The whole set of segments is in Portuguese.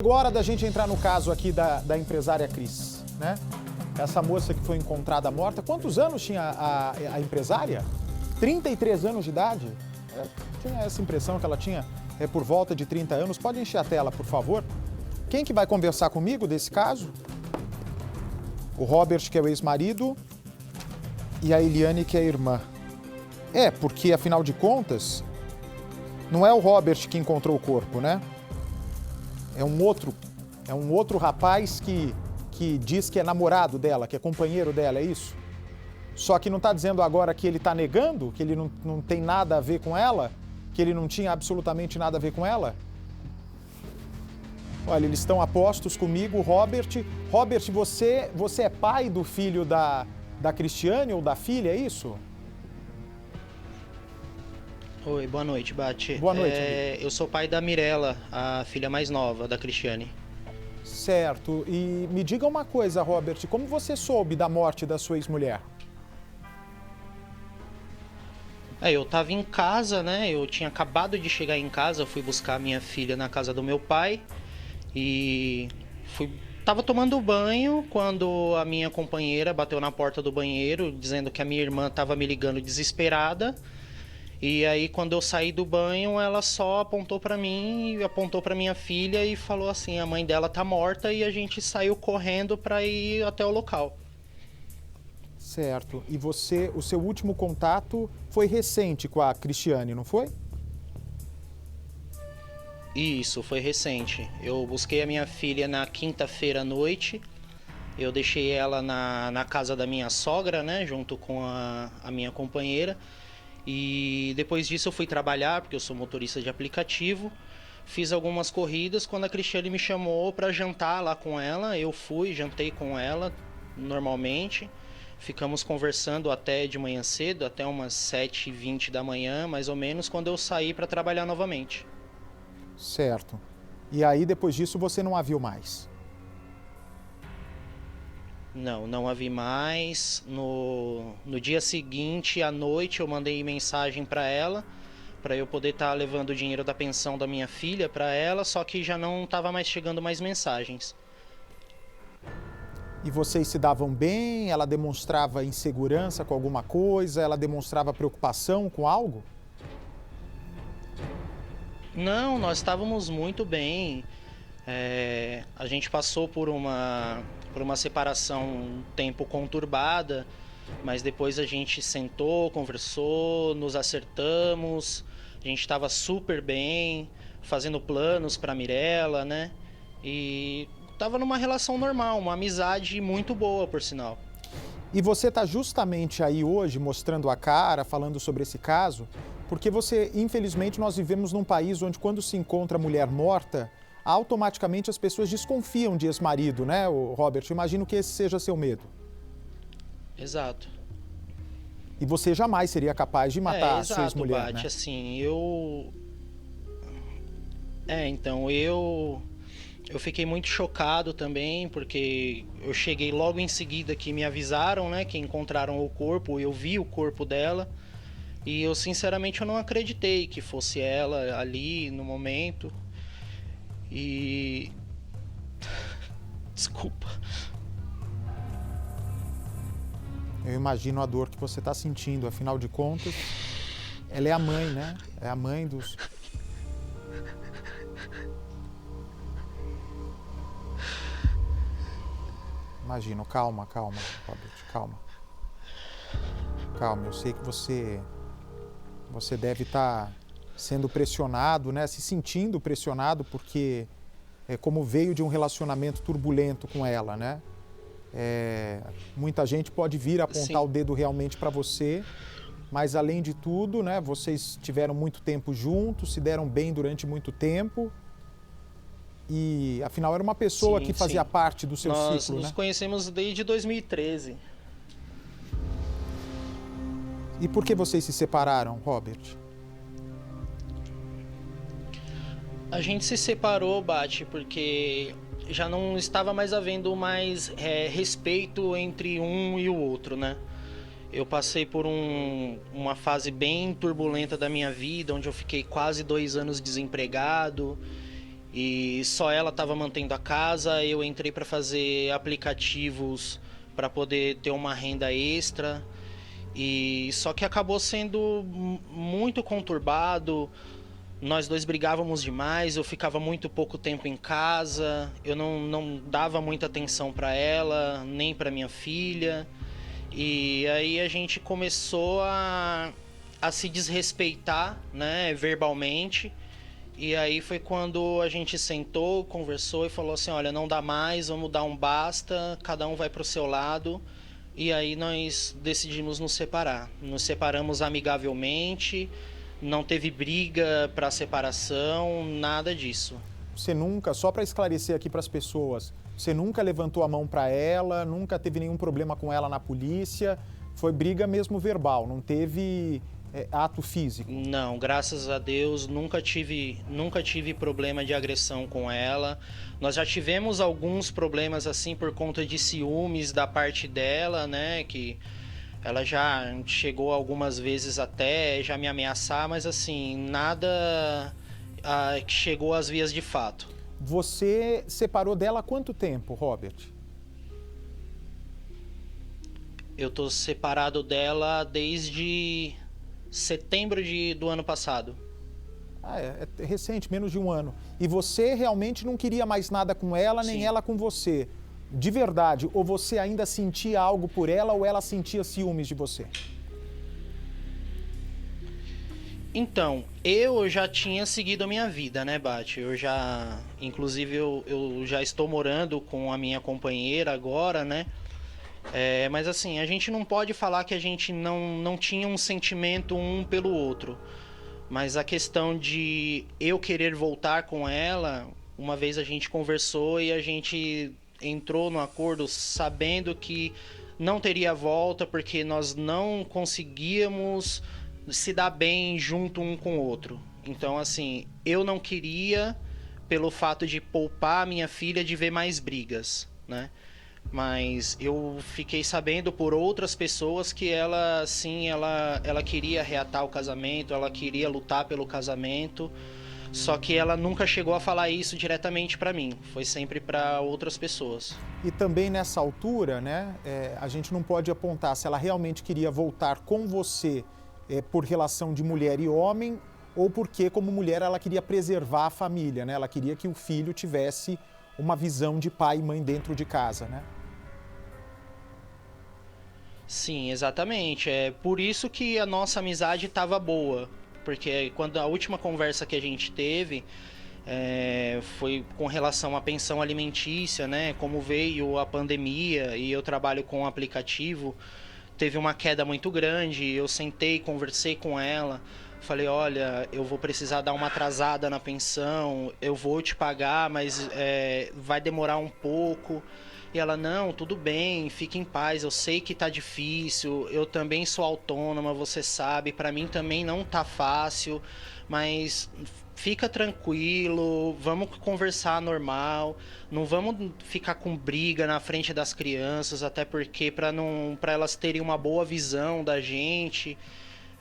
Agora da gente entrar no caso aqui da empresária Cris, né? Essa moça que foi encontrada morta. Quantos anos tinha a empresária? 33 anos de idade? Tinha essa impressão que ela tinha por volta de 30 anos. Pode encher a tela, por favor. Quem que vai conversar comigo desse caso? O Robert, que é o ex-marido, e a Eliane, que é a irmã. Porque afinal de contas, não é o Robert que encontrou o corpo, né? É um outro rapaz que diz que é namorado dela, que é companheiro dela, é isso? Só que não está dizendo agora que ele está negando, que ele não tem nada a ver com ela, que ele não tinha absolutamente nada a ver com ela? Olha, eles estão a postos comigo, Robert. Robert, você é pai do filho da Cristiane ou da filha, é isso? Oi, boa noite, Bate. Boa noite. Eu sou pai da Mirella, a filha mais nova da Cristiane. Certo. E me diga uma coisa, Robert, como você soube da morte da sua ex-mulher? Eu tava em casa, né? Eu tinha acabado de chegar em casa, fui buscar a minha filha na casa do meu pai e tava tomando banho quando a minha companheira bateu na porta do banheiro dizendo que a minha irmã tava me ligando desesperada. E aí, quando eu saí do banho, ela só apontou pra mim, apontou pra minha filha e falou assim: a mãe dela tá morta, e a gente saiu correndo pra ir até o local. Certo. E o seu último contato foi recente com a Cristiane, não foi? Isso, foi recente. Eu busquei a minha filha na quinta-feira à noite. Eu deixei ela na casa da minha sogra, né, junto com a minha companheira. E depois disso eu fui trabalhar, porque eu sou motorista de aplicativo. Fiz algumas corridas. Quando a Cristiane me chamou para jantar lá com ela, eu fui, jantei com ela normalmente. Ficamos conversando até de manhã cedo, até umas 7h20 da manhã, mais ou menos, quando eu saí para trabalhar novamente. Certo. E aí, depois disso, você não a viu mais? Não a vi mais. No dia seguinte, à noite, eu mandei mensagem para ela, para eu poder estar levando o dinheiro da pensão da minha filha para ela, só que já não estava mais chegando mais mensagens. E vocês se davam bem? Ela demonstrava insegurança com alguma coisa? Ela demonstrava preocupação com algo? Não, nós estávamos muito bem. A gente passou por uma separação um tempo conturbada, mas depois a gente sentou, conversou, nos acertamos, a gente estava super bem, fazendo planos para Mirella, né? E estava numa relação normal, uma amizade muito boa, por sinal. E você está justamente aí hoje mostrando a cara, falando sobre esse caso, porque infelizmente, nós vivemos num país onde quando se encontra mulher morta, automaticamente as pessoas desconfiam de ex-marido, né, Robert? Eu imagino que esse seja seu medo. Exato. E você jamais seria capaz de matar a sua ex-mulher, Bate, né? Assim, então, eu fiquei muito chocado também, porque eu cheguei logo em seguida que me avisaram, né, que encontraram o corpo, eu vi o corpo dela, e eu sinceramente eu não acreditei que fosse ela ali no momento. E desculpa. Eu imagino a dor que você está sentindo, afinal de contas, ela é a mãe, né? É a mãe dos... Imagino, calma, Robert, calma. Calma, eu sei que você deve estar sendo pressionado, né? Se sentindo pressionado, porque como veio de um relacionamento turbulento com ela, né? Muita gente pode vir apontar Sim. o dedo realmente para você, mas além de tudo, né? Vocês tiveram muito tempo juntos, se deram bem durante muito tempo. E, afinal, era uma pessoa que fazia parte do seu ciclo, né? Nós nos conhecemos desde 2013. E por que vocês se separaram, Robert? A gente se separou, Bate, porque já não estava mais havendo respeito entre um e o outro, né? Eu passei por uma fase bem turbulenta da minha vida, onde eu fiquei quase 2 anos desempregado. e só ela estava mantendo a casa. Eu entrei para fazer aplicativos para poder ter uma renda extra. E só que acabou sendo muito conturbado. Nós dois brigávamos demais, eu ficava muito pouco tempo em casa, eu não dava muita atenção para ela, nem para minha filha. E aí a gente começou a se desrespeitar, né, verbalmente. E aí foi quando a gente sentou, conversou e falou assim: olha, não dá mais, vamos dar um basta, cada um vai pro seu lado. E aí nós decidimos nos separar. Nos separamos amigavelmente, não teve briga para separação, nada disso. Você nunca, só para esclarecer aqui para as pessoas, você nunca levantou a mão para ela, nunca teve nenhum problema com ela na polícia, foi briga mesmo verbal, não teve ato físico? Não, graças a Deus, nunca tive problema de agressão com ela. Nós já tivemos alguns problemas assim por conta de ciúmes da parte dela, né, que ela já chegou algumas vezes até já me ameaçar, mas assim, nada que chegou às vias de fato. Você separou dela há quanto tempo, Robert? Eu tô separado dela desde setembro do ano passado. Ah, é recente, menos de um ano. E você realmente não queria mais nada com ela, nem Sim. ela com você? De verdade, ou você ainda sentia algo por ela ou ela sentia ciúmes de você? Então, eu já tinha seguido a minha vida, né, Bate? Inclusive, eu já estou morando com a minha companheira agora, né? Mas assim, a gente não pode falar que a gente não tinha um sentimento um pelo outro. Mas a questão de eu querer voltar com ela, uma vez a gente conversou e a gente entrou no acordo sabendo que não teria volta porque nós não conseguíamos se dar bem junto um com o outro. Então, assim, eu não queria, pelo fato de poupar a minha filha de ver mais brigas, né? Mas eu fiquei sabendo por outras pessoas que ela, sim, ela queria reatar o casamento, ela queria lutar pelo casamento, só que ela nunca chegou a falar isso diretamente pra mim, foi sempre pra outras pessoas. E também nessa altura, né, a gente não pode apontar se ela realmente queria voltar com você por relação de mulher e homem, ou porque, como mulher, ela queria preservar a família, né? Ela queria que o filho tivesse uma visão de pai e mãe dentro de casa, né? Sim, exatamente. É por isso que a nossa amizade estava boa. Porque quando a última conversa que a gente teve foi com relação à pensão alimentícia, né? Como veio a pandemia e eu trabalho com um aplicativo, teve uma queda muito grande. Eu sentei, conversei com ela, falei: olha, eu vou precisar dar uma atrasada na pensão, eu vou te pagar, mas vai demorar um pouco. E ela: não, tudo bem, fique em paz, eu sei que tá difícil, eu também sou autônoma, você sabe, pra mim também não tá fácil, mas fica tranquilo, vamos conversar normal, não vamos ficar com briga na frente das crianças, até porque para elas terem uma boa visão da gente,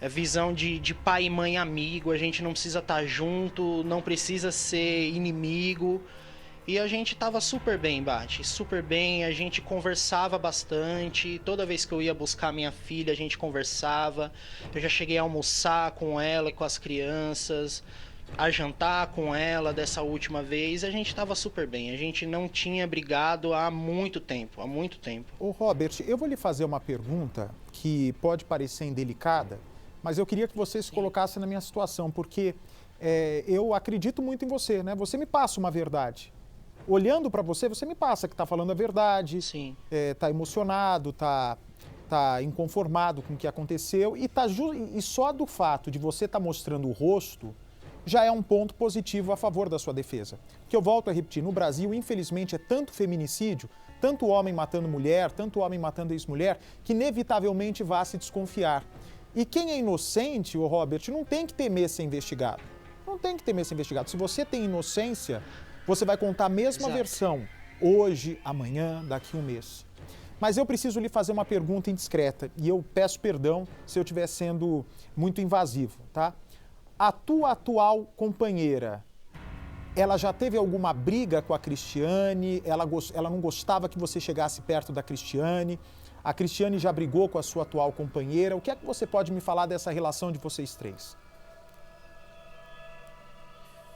visão de pai e mãe amigo, a gente não precisa estar junto, não precisa ser inimigo. E a gente tava super bem, Bate, super bem, a gente conversava bastante, toda vez que eu ia buscar minha filha a gente conversava, eu já cheguei a almoçar com ela e com as crianças, a jantar com ela dessa última vez, a gente tava super bem, a gente não tinha brigado há muito tempo, há muito tempo. Ô Robert, eu vou lhe fazer uma pergunta que pode parecer indelicada, mas eu queria que você se colocasse na minha situação, porque eu acredito muito em você, né? Você me passa uma verdade. Olhando para você, você me passa que está falando a verdade, está emocionado, está inconformado com o que aconteceu e só do fato de você estar mostrando o rosto já é um ponto positivo a favor da sua defesa. Que eu volto a repetir, no Brasil, infelizmente, é tanto feminicídio, tanto homem matando mulher, tanto homem matando ex-mulher, que inevitavelmente vai se desconfiar. E quem é inocente, o Robert, não tem que temer ser investigado. Não tem que temer ser investigado. Se você tem inocência, você vai contar a mesma versão hoje, amanhã, daqui a um mês. Mas eu preciso lhe fazer uma pergunta indiscreta e eu peço perdão se eu estiver sendo muito invasivo, tá? A tua atual companheira, ela já teve alguma briga com a Cristiane? Ela não gostava que você chegasse perto da Cristiane? A Cristiane já brigou com a sua atual companheira? O que é que você pode me falar dessa relação de vocês três?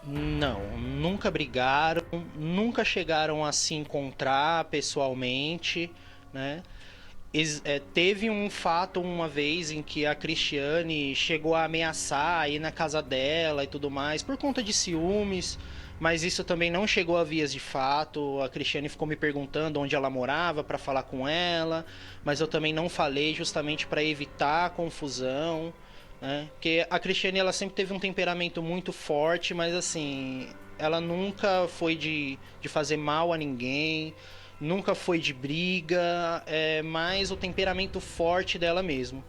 Não, nunca brigaram, nunca chegaram a se encontrar pessoalmente, né? Teve um fato uma vez em que a Cristiane chegou a ameaçar ir na casa dela e tudo mais, por conta de ciúmes, mas isso também não chegou a vias de fato. A Cristiane ficou me perguntando onde ela morava para falar com ela, mas eu também não falei justamente para evitar a confusão, né? Porque a Cristiane, ela sempre teve um temperamento muito forte, mas assim, ela nunca foi de fazer mal a ninguém, nunca foi de briga, é mais o temperamento forte dela mesmo.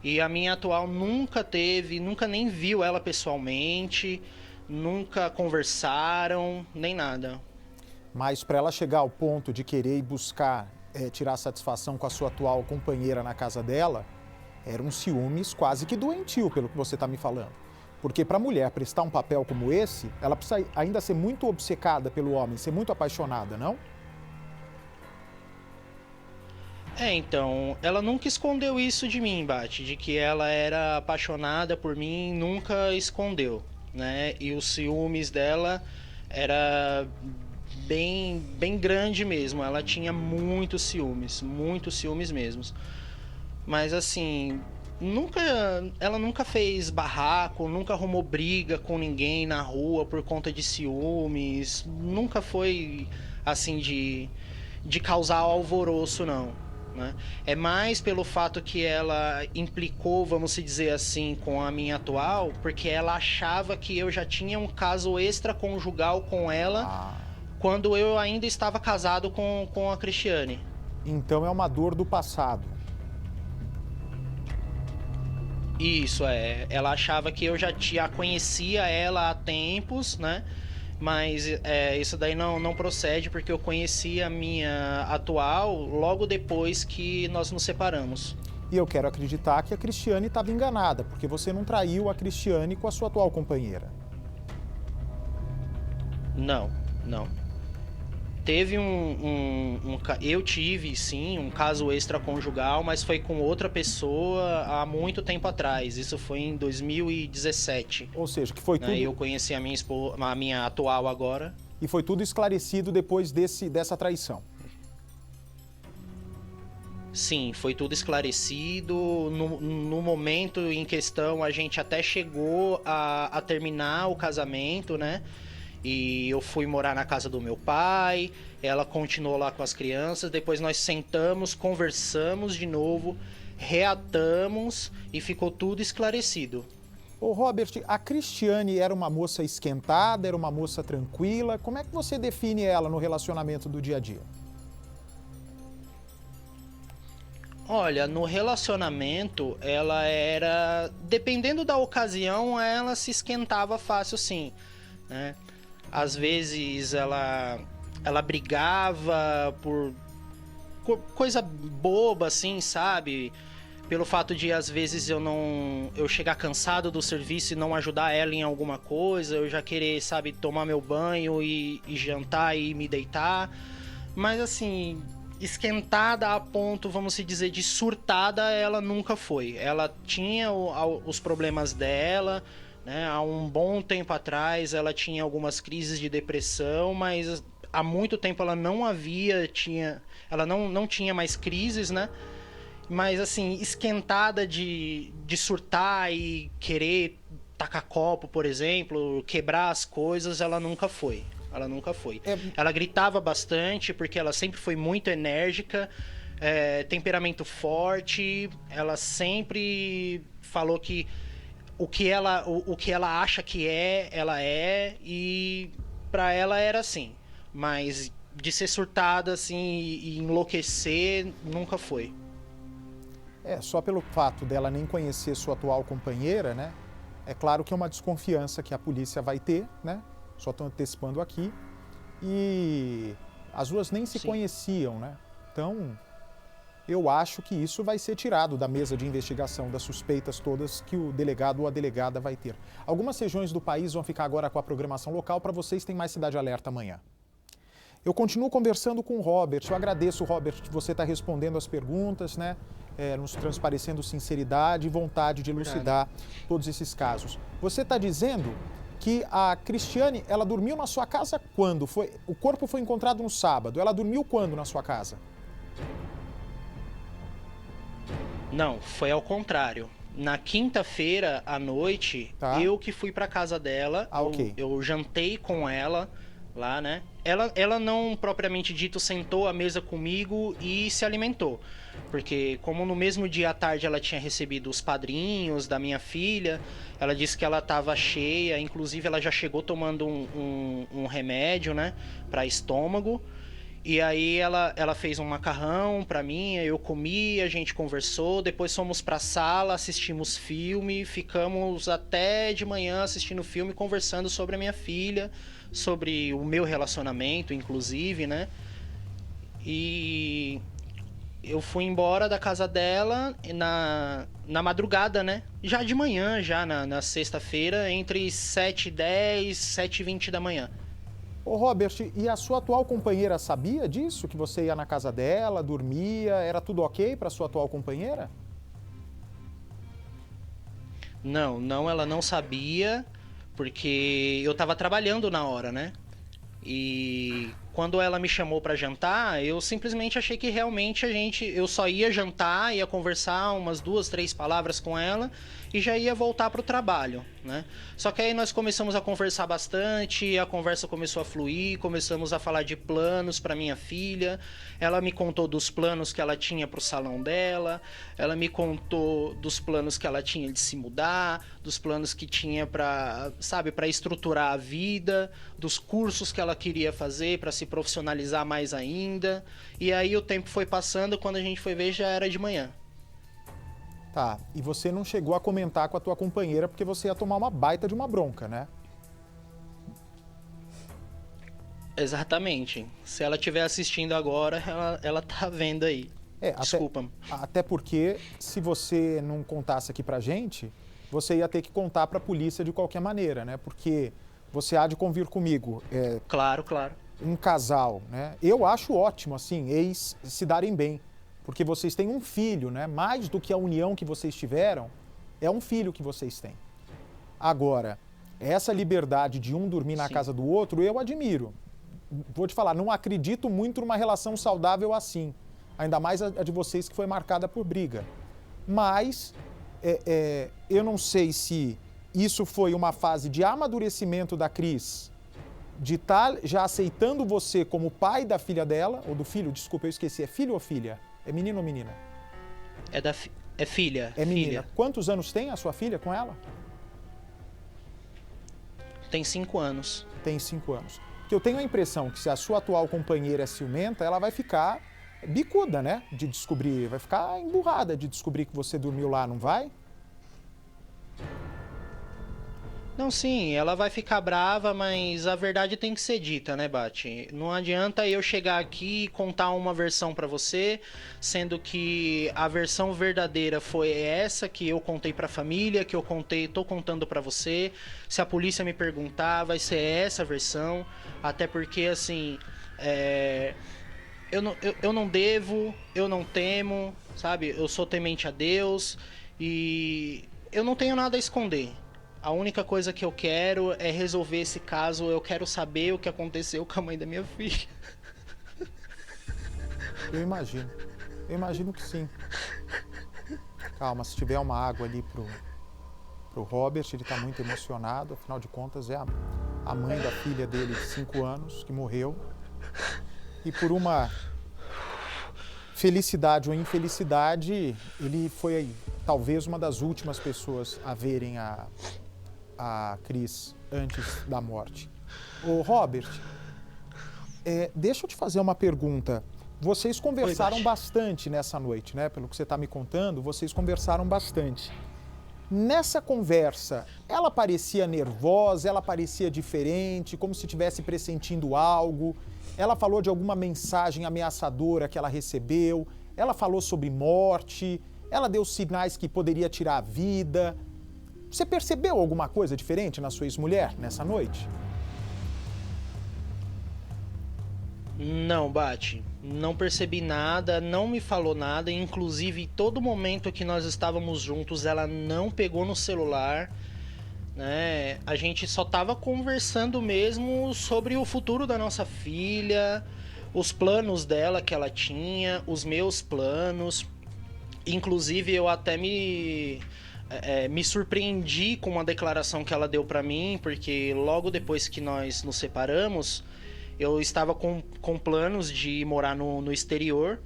E a minha atual nunca teve, nunca nem viu ela pessoalmente, nunca conversaram, nem nada. Mas para ela chegar ao ponto de querer ir buscar tirar satisfação com a sua atual companheira na casa dela, era um ciúmes quase que doentio, pelo que você está me falando. Porque para a mulher prestar um papel como esse, ela precisa ainda ser muito obcecada pelo homem, ser muito apaixonada, não? Então, ela nunca escondeu isso de mim, Bate, de que ela era apaixonada por mim, nunca escondeu, né? E os ciúmes dela era bem grande mesmo. Ela tinha muitos ciúmes mesmo. Mas assim, nunca, ela nunca fez barraco, nunca arrumou briga com ninguém na rua por conta de ciúmes, nunca foi assim de causar alvoroço, não, né? É mais pelo fato que ela implicou, vamos dizer assim, com a minha atual, porque ela achava que eu já tinha um caso extraconjugal com ela quando eu ainda estava casado com a Cristiane. Então é uma dor do passado. Isso, ela achava que eu já conhecia ela há tempos, né? Mas isso daí não procede, porque eu conheci a minha atual logo depois que nós nos separamos. E eu quero acreditar que a Cristiane estava enganada, porque você não traiu a Cristiane com a sua atual companheira. Não. Teve eu tive, sim, um caso extraconjugal, mas foi com outra pessoa há muito tempo atrás. Isso foi em 2017. Ou seja, que foi tudo... Eu conheci a minha atual agora. E foi tudo esclarecido depois dessa traição. Sim, foi tudo esclarecido. No momento em questão, a gente até chegou a terminar o casamento, né? E eu fui morar na casa do meu pai, ela continuou lá com as crianças, depois nós sentamos, conversamos de novo, reatamos e ficou tudo esclarecido. Ô Robert, a Cristiane era uma moça esquentada, era uma moça tranquila? Como é que você define ela no relacionamento do dia a dia? Olha, no relacionamento, ela era... Dependendo da ocasião, ela se esquentava fácil, sim, né? Às vezes ela brigava por coisa boba, assim, sabe? Pelo fato de, às vezes, eu chegar cansado do serviço e não ajudar ela em alguma coisa, eu já querer, sabe, tomar meu banho e jantar e me deitar. Mas, assim, esquentada a ponto, vamos dizer, de surtada, ela nunca foi. Ela tinha os problemas dela, né? Há um bom tempo atrás ela tinha algumas crises de depressão, mas há muito tempo ela não tinha mais crises, né? Mas assim, esquentada de surtar e querer tacar copo, por exemplo, quebrar as coisas, ela nunca foi. Ela gritava bastante porque ela sempre foi muito enérgica, temperamento forte. Ela sempre falou que o que ela acha que ela é, e pra ela era assim. Mas de ser surtada assim e enlouquecer, nunca foi. Só pelo fato dela nem conhecer sua atual companheira, né? É claro que é uma desconfiança que a polícia vai ter, né? Só estou antecipando aqui. E as duas nem se conheciam, né? Então, eu acho que isso vai ser tirado da mesa de investigação, das suspeitas todas que o delegado ou a delegada vai ter. Algumas regiões do país vão ficar agora com a programação local. Para vocês tem mais Cidade Alerta amanhã. Eu continuo conversando com o Robert. Eu agradeço, Robert, que você está respondendo as perguntas, né? Nos transparecendo sinceridade e vontade de elucidar todos esses casos. Você está dizendo que a Cristiane, ela dormiu na sua casa quando? O corpo foi encontrado no sábado. Ela dormiu quando na sua casa? Não, foi ao contrário. Na quinta-feira à noite, eu que fui pra casa dela, ok. eu jantei com ela lá, né? Ela não, propriamente dito, sentou à mesa comigo e se alimentou. Porque como no mesmo dia à tarde ela tinha recebido os padrinhos da minha filha, ela disse que ela estava cheia, inclusive ela já chegou tomando um remédio, né, para estômago. E aí ela fez um macarrão pra mim, eu comi, a gente conversou, depois fomos pra sala, assistimos filme, ficamos até de manhã assistindo filme, conversando sobre a minha filha, sobre o meu relacionamento, inclusive, né? E eu fui embora da casa dela na madrugada, né? Já de manhã, já na sexta-feira, entre 7h10 e 7h20 da manhã. Ô Robert, e a sua atual companheira sabia disso? Que você ia na casa dela, dormia, era tudo ok para sua atual companheira? Não, ela não sabia, porque eu tava trabalhando na hora, né? E quando ela me chamou para jantar, eu simplesmente achei que realmente eu só ia jantar, ia conversar umas 2, 3 palavras com ela e já ia voltar pro trabalho, né? Só que aí nós começamos a conversar bastante, a conversa começou a fluir, começamos a falar de planos para minha filha. Ela me contou dos planos que ela tinha pro salão dela, ela me contou dos planos que ela tinha de se mudar, dos planos que tinha para estruturar a vida, dos cursos que ela queria fazer para se profissionalizar mais ainda. E aí o tempo foi passando, quando a gente foi ver já era de manhã. Tá, e você não chegou a comentar com a tua companheira porque você ia tomar uma baita de uma bronca, né? Exatamente. Se ela estiver assistindo agora, ela tá vendo aí. Desculpa. Até porque, se você não contasse aqui pra gente, você ia ter que contar pra polícia de qualquer maneira, né? Porque você há de convir comigo. Claro. Um casal, né? Eu acho ótimo, assim, ex se darem bem. Porque vocês têm um filho, né? Mais do que a união que vocês tiveram, é um filho que vocês têm. Agora, essa liberdade de um dormir na casa do outro, eu admiro. Vou te falar, não acredito muito numa relação saudável assim. Ainda mais a de vocês que foi marcada por briga. Mas, eu não sei se isso foi uma fase de amadurecimento da Cris, de estar já aceitando você como pai da filha dela, ou do filho, desculpa, eu esqueci, é filho ou filha? É menino ou menina? É filha. É menina. Filha. Quantos anos tem a sua filha com ela? Tem 5 anos. Tem 5 anos. Porque eu tenho a impressão que se a sua atual companheira é ciumenta, ela vai ficar bicuda, né? De descobrir, vai ficar emburrada de descobrir que você dormiu lá, não vai? Não, sim, ela vai ficar brava, mas a verdade tem que ser dita, né, Bati? Não adianta eu chegar aqui e contar uma versão pra você, sendo que a versão verdadeira foi essa que eu contei pra família, que eu tô contando pra você. Se a polícia me perguntar, vai ser essa versão, até porque, assim, eu não devo, eu não temo, sabe? Eu sou temente a Deus e eu não tenho nada a esconder. A única coisa que eu quero é resolver esse caso. Eu quero saber o que aconteceu com a mãe da minha filha. Eu imagino que sim. Calma, se tiver uma água ali pro Robert, ele tá muito emocionado, afinal de contas é a mãe da filha dele de 5 anos que morreu. E por uma felicidade ou infelicidade, ele foi talvez uma das últimas pessoas a verem a Cris antes da morte. Ô Robert, deixa eu te fazer uma pergunta. Vocês conversaram bastante nessa noite, né? Pelo que você está me contando, vocês conversaram bastante. Nessa conversa, ela parecia nervosa, ela parecia diferente, como se estivesse pressentindo algo. Ela falou de alguma mensagem ameaçadora que ela recebeu. Ela falou sobre morte, ela deu sinais que poderia tirar a vida. Você percebeu alguma coisa diferente na sua ex-mulher nessa noite? Não, Bate. Não percebi nada, não me falou nada. Inclusive, todo momento que nós estávamos juntos, ela não pegou no celular, né? A gente só estava conversando mesmo sobre o futuro da nossa filha, os planos dela que ela tinha, os meus planos. Inclusive, eu até me surpreendi com uma declaração que ela deu para mim, porque logo depois que nós nos separamos, eu estava com planos de morar no exterior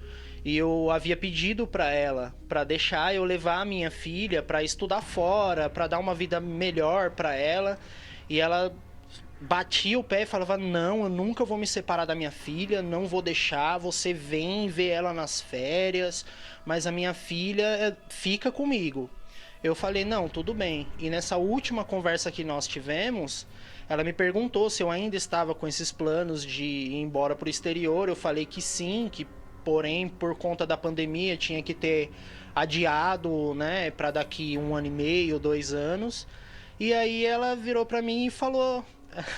e eu havia pedido para ela para deixar eu levar a minha filha para estudar fora, para dar uma vida melhor para ela. E ela batia o pé e falava: não, eu nunca vou me separar da minha filha, não vou deixar, você vem ver ela nas férias, mas a minha filha fica comigo. Eu falei: não, tudo bem. E nessa última conversa que nós tivemos, ela me perguntou se eu ainda estava com esses planos de ir embora para o exterior. Eu falei que sim, que porém por conta da pandemia tinha que ter adiado, né, para daqui 1 ano e meio, 2 anos. E aí ela virou para mim e falou,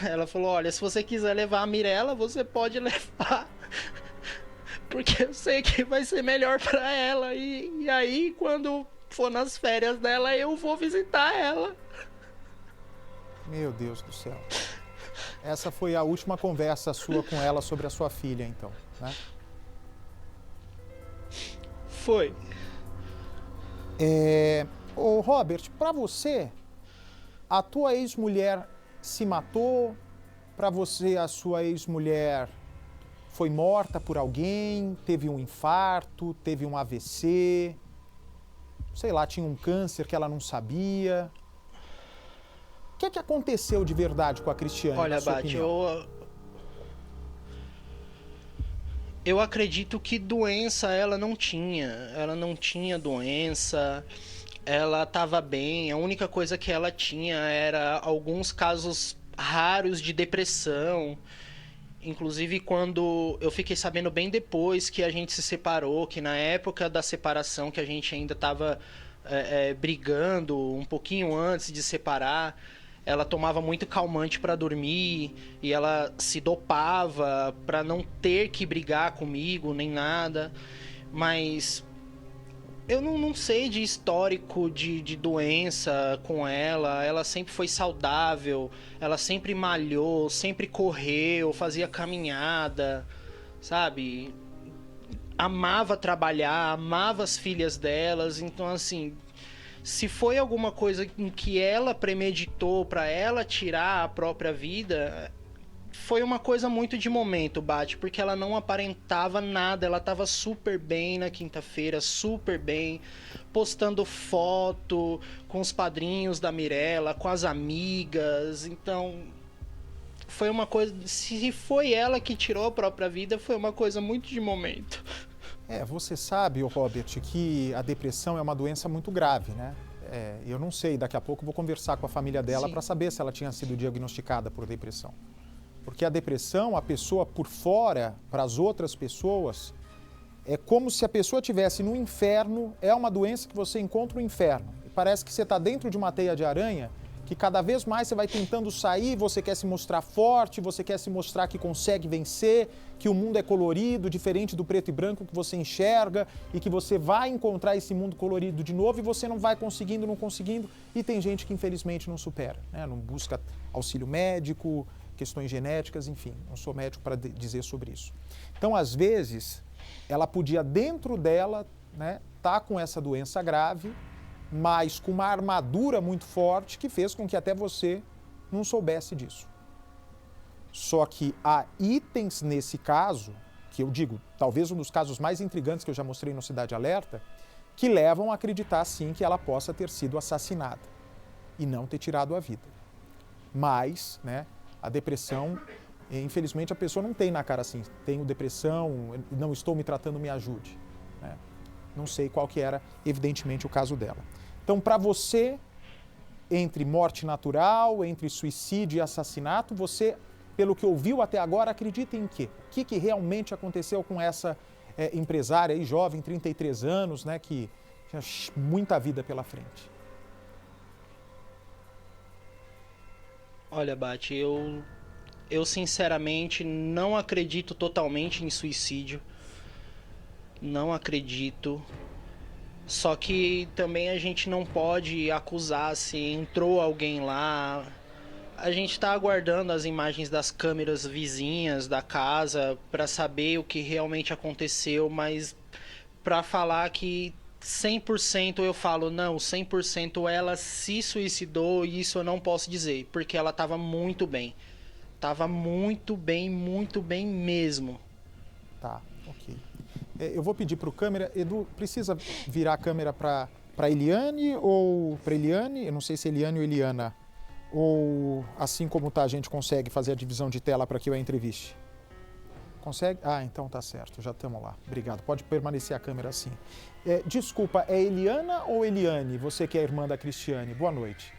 ela falou: olha, se você quiser levar a Mirella, você pode levar, porque eu sei que vai ser melhor para ela. E aí quando for nas férias dela, eu vou visitar ela. Meu Deus do céu. Essa foi a última conversa sua com ela sobre a sua filha, então, né? Foi. Ô Robert, pra você, a tua ex-mulher se matou? Pra você, a sua ex-mulher foi morta por alguém? Teve um infarto? Teve um AVC? Sei lá, tinha um câncer que ela não sabia? O que aconteceu de verdade com a Cristiane? Olha, na sua Bate, opinião? eu acredito que doença ela não tinha. Ela não tinha doença, ela estava bem. A única coisa que ela tinha era alguns casos raros de depressão. Inclusive, quando eu fiquei sabendo bem depois que a gente se separou, que na época da separação, que a gente ainda estava brigando um pouquinho antes de separar, ela tomava muito calmante para dormir e ela se dopava para não ter que brigar comigo nem nada. Mas eu não sei de histórico de doença com ela. Ela sempre foi saudável, ela sempre malhou, sempre correu, fazia caminhada, sabe? Amava trabalhar, amava as filhas delas. Então, assim, se foi alguma coisa em que ela premeditou para ela tirar a própria vida, foi uma coisa muito de momento, Bate, porque ela não aparentava nada. Ela tava super bem na quinta-feira, super bem, postando foto com os padrinhos da Mirella, com as amigas. Então, foi uma coisa... Se foi ela que tirou a própria vida, foi uma coisa muito de momento. Você sabe, Robert, que a depressão é uma doença muito grave, né? Eu não sei, daqui a pouco eu vou conversar com a família dela para saber se ela tinha sido diagnosticada por depressão. Porque a depressão, a pessoa por fora, para as outras pessoas, é como se a pessoa estivesse no inferno. É uma doença que você encontra no inferno. E parece que você está dentro de uma teia de aranha, que cada vez mais você vai tentando sair, você quer se mostrar forte, você quer se mostrar que consegue vencer, que o mundo é colorido, diferente do preto e branco que você enxerga, e que você vai encontrar esse mundo colorido de novo e você não vai conseguindo, não conseguindo. E tem gente que infelizmente não supera, né? Não busca auxílio médico, questões genéticas, enfim, não sou médico para dizer sobre isso. Então, às vezes, ela podia dentro dela, né, tá com essa doença grave, mas com uma armadura muito forte que fez com que até você não soubesse disso. Só que há itens nesse caso, que eu digo, talvez um dos casos mais intrigantes que eu já mostrei no Cidade Alerta, que levam a acreditar sim que ela possa ter sido assassinada e não ter tirado a vida. Mas, né, a depressão, infelizmente a pessoa não tem na cara assim, tenho depressão, não estou me tratando, me ajude, né? Não sei qual que era, evidentemente, o caso dela. Então, para você, entre morte natural, entre suicídio e assassinato, você, pelo que ouviu até agora, acredita em quê? O que realmente aconteceu com essa empresária aí, jovem, 33 anos, né, que tinha muita vida pela frente. Olha, Bate, eu sinceramente não acredito totalmente em suicídio. Não acredito. Só que também a gente não pode acusar se entrou alguém lá. A gente está aguardando as imagens das câmeras vizinhas da casa para saber o que realmente aconteceu, mas para falar que 100% eu falo, não, 100% ela se suicidou, e isso eu não posso dizer, porque ela estava muito bem. Tava muito bem mesmo. Tá, ok. Eu vou pedir para o câmera, Edu, precisa virar a câmera para Eliane ou para Eliane? Eu não sei se é Eliane ou Eliana. Ou assim como tá, a gente consegue fazer a divisão de tela para que eu a entreviste? Consegue? Ah, então tá certo, já estamos lá. Obrigado, pode permanecer a câmera assim. Desculpa, é Eliana ou Eliane? Você que é a irmã da Cristiane. Boa noite.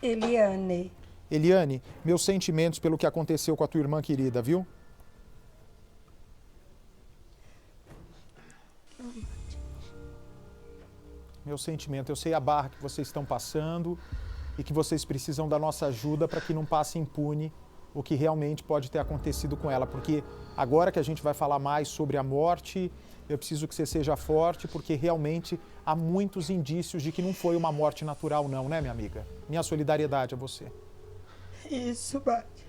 Eliane. Eliane, meus sentimentos pelo que aconteceu com a tua irmã querida, viu? Meu sentimento, eu sei a barra que vocês estão passando e que vocês precisam da nossa ajuda para que não passe impune o que realmente pode ter acontecido com ela, porque agora que a gente vai falar mais sobre a morte, eu preciso que você seja forte, porque realmente há muitos indícios de que não foi uma morte natural não, né, minha amiga? Minha solidariedade a você. Isso, Bate.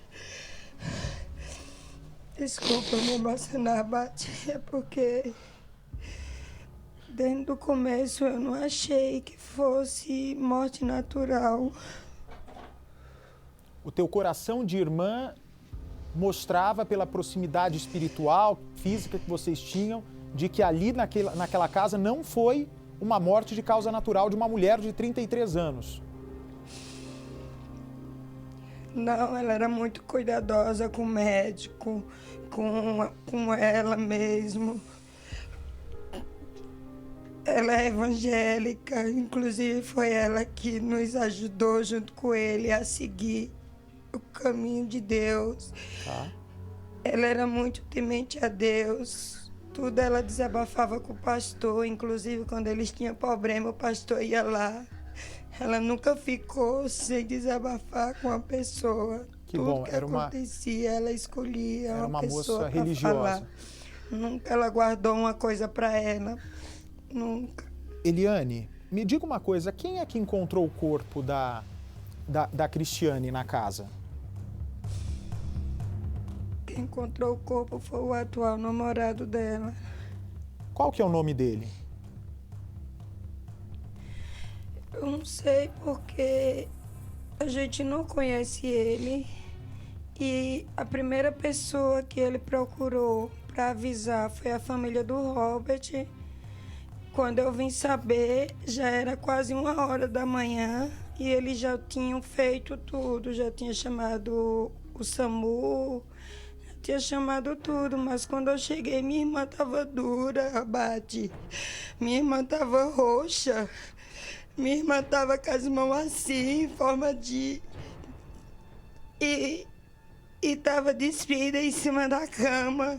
Desculpa me emocionar, Bate. É porque desde o começo eu não achei que fosse morte natural. O teu coração de irmã mostrava pela proximidade espiritual, física que vocês tinham, de que ali naquela casa não foi uma morte de causa natural de uma mulher de 33 anos. Não, ela era muito cuidadosa com o médico, com ela mesmo. Ela é evangélica, inclusive foi ela que nos ajudou junto com ele a seguir o caminho de Deus. Tá. Ela era muito temente a Deus. Tudo ela desabafava com o pastor, inclusive quando eles tinham problema, o pastor ia lá. Ela nunca ficou sem desabafar com a pessoa. Que Tudo bom, que era acontecia, ela escolhia era uma pessoa moça pra religiosa. falar. Nunca ela guardou uma coisa para ela. Nunca. Eliane, me diga uma coisa, quem é que encontrou o corpo da Cristiane na casa? Quem encontrou o corpo foi o atual namorado dela. Qual que é o nome dele? Eu não sei porque a gente não conhece ele. E a primeira pessoa que ele procurou para avisar foi a família do Robert. Quando eu vim saber, já era quase 1h da manhã e eles já tinham feito tudo, já tinha chamado o SAMU, já tinha chamado tudo, mas quando eu cheguei, minha irmã estava dura, Abate. Minha irmã estava roxa, minha irmã estava com as mãos assim, em forma de... E estava despida em cima da cama.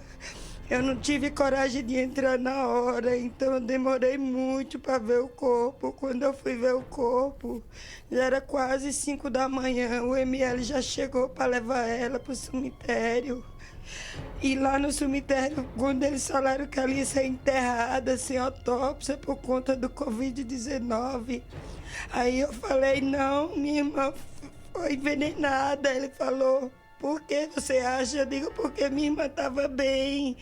Eu não tive coragem de entrar na hora, então eu demorei muito para ver o corpo. Quando eu fui ver o corpo, já era quase 5 da manhã. O ML já chegou para levar ela para o cemitério. E lá no cemitério, quando eles falaram que ela ia ser enterrada sem autópsia por conta do Covid-19, aí eu falei, não, minha irmã foi envenenada. Ele falou... Por que você acha? Eu digo, porque minha irmã estava bem.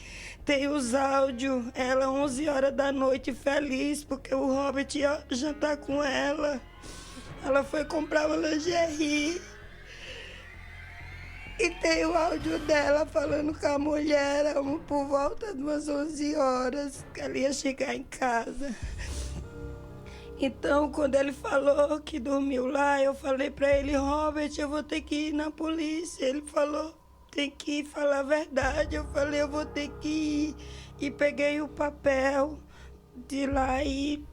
Tem os áudios. Ela, 11h da noite, feliz, porque o Robert ia jantar com ela. Ela foi comprar uma lingerie. E tem o áudio dela falando com a mulher, por volta de umas 11h, que ela ia chegar em casa. Então, quando ele falou que dormiu lá, eu falei pra ele, Robert, eu vou ter que ir na polícia. Ele falou, tem que falar a verdade. Eu falei, eu vou ter que ir. E peguei o papel de lá e